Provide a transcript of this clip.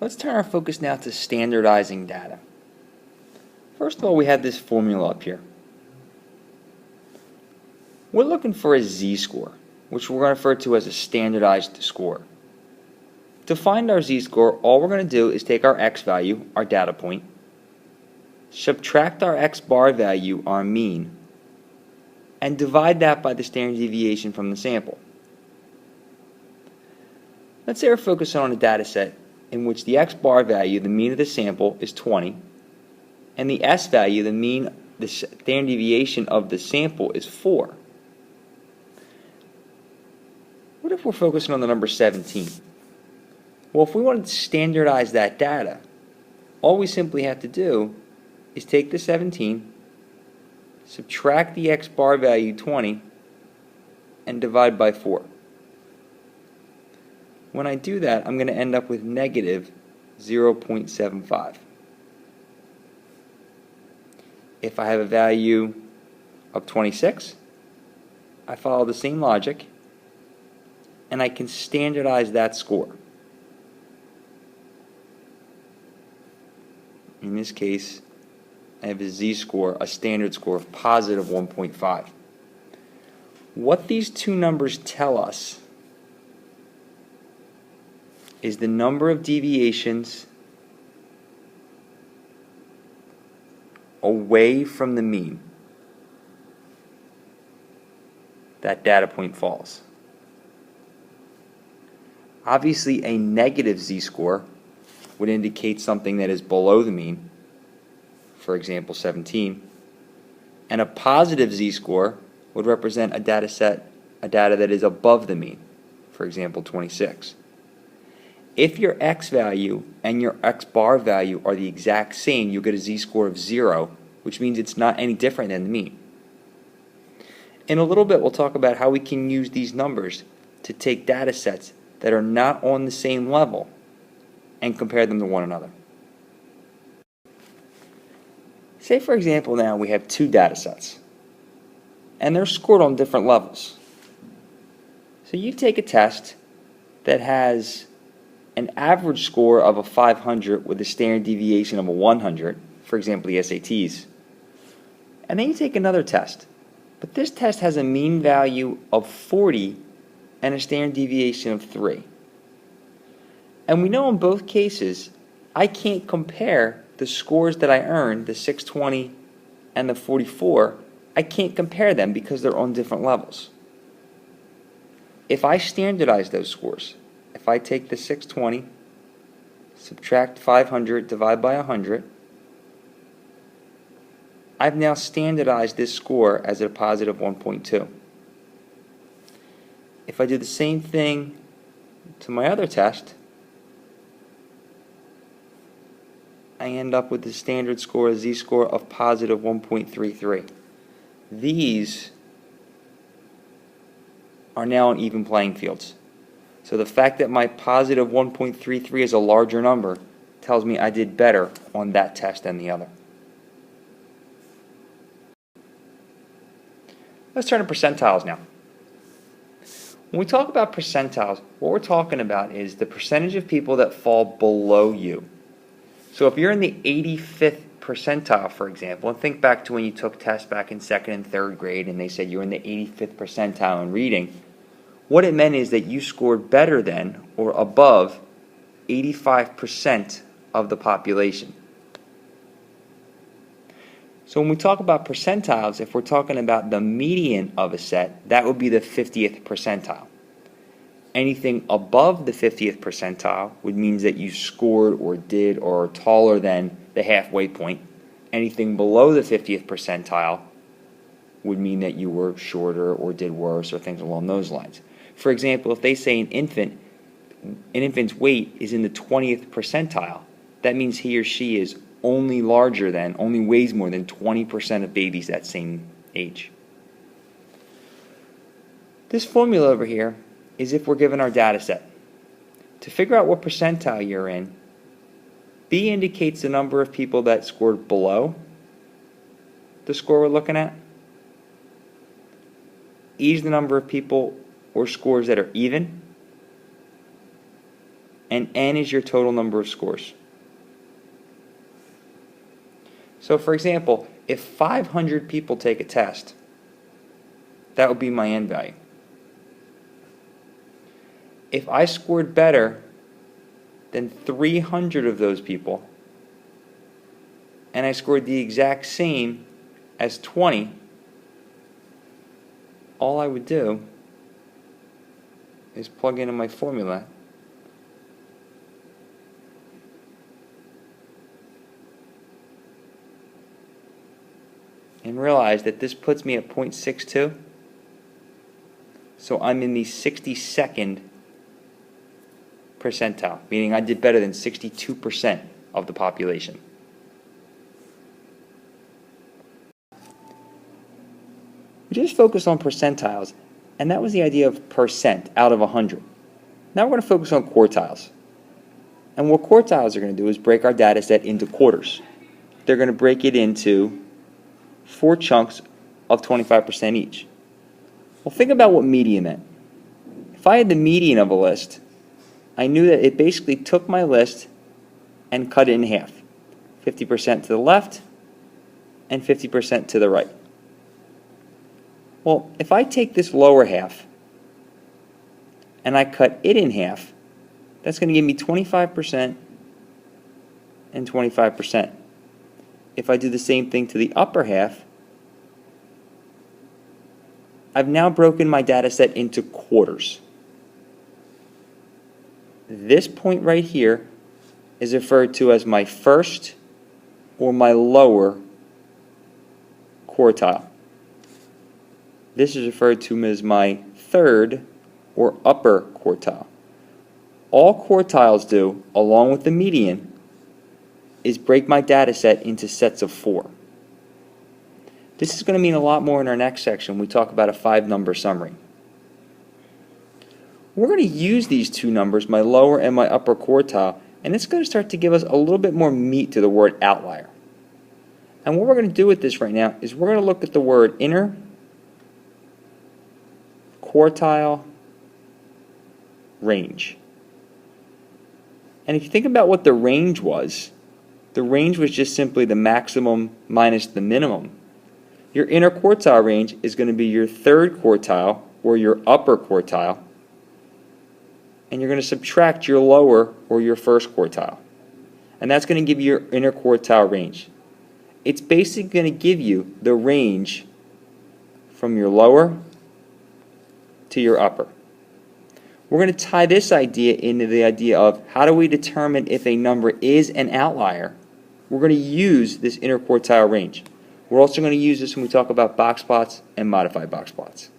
Let's turn our focus now to standardizing data. First of all, we have this formula up here. We're looking for a z-score, which we're going to refer to as a standardized score. To find our z-score, all we're going to do is take our x value, our data point, subtract our x bar value, our mean, and divide that by the standard deviation from the sample. Let's say we're focusing on a data set in which the x bar value, the mean of the sample, is 20, and the s value, the standard deviation of the sample, is 4. What if we're focusing on the number 17? Well, if we wanted to standardize that data, all we simply have to do is take the 17, subtract the x bar value 20, and divide by 4. When I do that, I'm going to end up with negative 0.75. If I have a value of 26, I follow the same logic, and I can standardize that score. In this case, I have a z-score, a standard score of positive 1.5. What these two numbers tell us is the number of deviations away from the mean that data point falls. Obviously, a negative z-score would indicate something that is below the mean, for example 17, and a positive z-score would represent a data that is above the mean, for example 26. If your x value and your x bar value are the exact same, you'll get a z-score of 0, which means it's not any different than the mean. In a little bit, we'll talk about how we can use these numbers to take data sets that are not on the same level and compare them to one another. Say, for example, now we have two data sets, and they're scored on different levels. So you take a test that has an average score of a 500 with a standard deviation of a 100, for example the SATs, and then you take another test, but this test has a mean value of 40 and a standard deviation of 3. And we know in both cases I can't compare the scores that I earned, the 620 and the 44, I can't compare them because they're on different levels. If I standardize those scores, if I take the 620, subtract 500, divide by 100, I've now standardized this score as a positive 1.2. If I do the same thing to my other test, I end up with the standard score, a z-score of positive 1.33. These are now on even playing fields. So the fact that my positive 1.33 is a larger number tells me I did better on that test than the other. Let's turn to percentiles now. When we talk about percentiles, what we're talking about is the percentage of people that fall below you. So if you're in the 85th percentile, for example, and think back to when you took tests back in 2nd and 3rd grade and they said you were in the 85th percentile in reading, what it meant is that you scored better than or above 85% of the population. So when we talk about percentiles, if we're talking about the median of a set, that would be the 50th percentile. Anything above the 50th percentile would mean that you scored or did or are taller than the halfway point. Anything below the 50th percentile would mean that you were shorter or did worse or things along those lines. For example, if they say an infant's weight is in the 20th percentile, that means he or she is only weighs more than 20% of babies that same age. This formula over here is if we're given our data set. To figure out what percentile you're in, B indicates the number of people that scored below the score we're looking at. E is the number of people or scores that are even. and n is your total number of scores. So for example, if 500 people take a test, that would be my n value. If I scored better than 300 of those people, and I scored the exact same as 20, all I would do is plug into my formula and realize that this puts me at 0.62. So I'm in the 62nd percentile, meaning I did better than 62% of the population. We just focused on percentiles, and that was the idea of percent out of 100. Now we're going to focus on quartiles. And what quartiles are going to do is break our data set into quarters. They're going to break it into 4 chunks of 25% each. Well, think about what median meant. If I had the median of a list, I knew that it basically took my list and cut it in half. 50% to the left and 50% to the right. Well, if I take this lower half and I cut it in half, that's going to give me 25% and 25%. If I do the same thing to the upper half, I've now broken my data set into quarters. This point right here is referred to as my first or my lower quartile. This is referred to as my third or upper quartile. All quartiles do, along with the median, is break my data set into sets of 4. This is going to mean a lot more in our next section when we talk about a 5-number summary. We're going to use these two numbers, my lower and my upper quartile, and it's going to start to give us a little bit more meat to the word outlier. And what we're going to do with this right now is we're going to look at the word inner quartile range. And if you think about what the range was just simply the maximum minus the minimum. Your inner quartile range is going to be your third quartile or your upper quartile, and you're going to subtract your lower or your first quartile. And that's going to give you your inner quartile range. It's basically going to give you the range from your lower to your upper. We're going to tie this idea into the idea of how do we determine if a number is an outlier. We're going to use this inner quartile range. We're also going to use this when we talk about box plots and modified box plots.